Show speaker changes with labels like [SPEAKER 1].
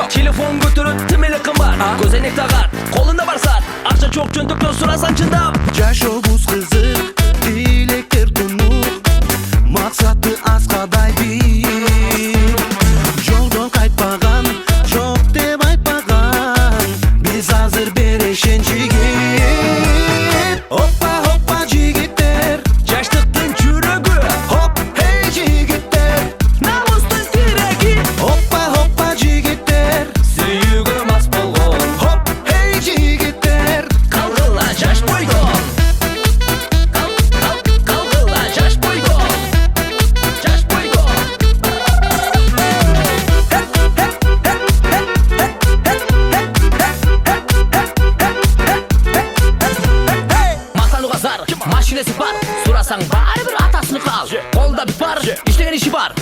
[SPEAKER 1] Telefon götürüp tümeli kımbar, gözenek tağar, kolunda var saat. Akça çok çöntükten surasan çındap.
[SPEAKER 2] Жашообуз кызык, тилектер тунук, максаты аскадай бийик. Жолдон кайтпаган, жок деп айтпаган, биз азыр берешен жигит. Оппа оппа жигиттер,
[SPEAKER 1] Жаштыктын жүрөгү,
[SPEAKER 2] хоп хей жигиттер.
[SPEAKER 1] намустун тиреги.
[SPEAKER 2] Оппа оппа жигиттер,
[SPEAKER 1] Сүйүүгө мас болгон,
[SPEAKER 2] хоп хей жигиттер.
[SPEAKER 1] калгыла жаш бойдон. Калгыла жаш бойдон. Жаш бойдон. Мактанууга зар, машинеси бар. Сурасаң баары бир атасыныкы ал. Колунда бүт бар, иштеген иши бар.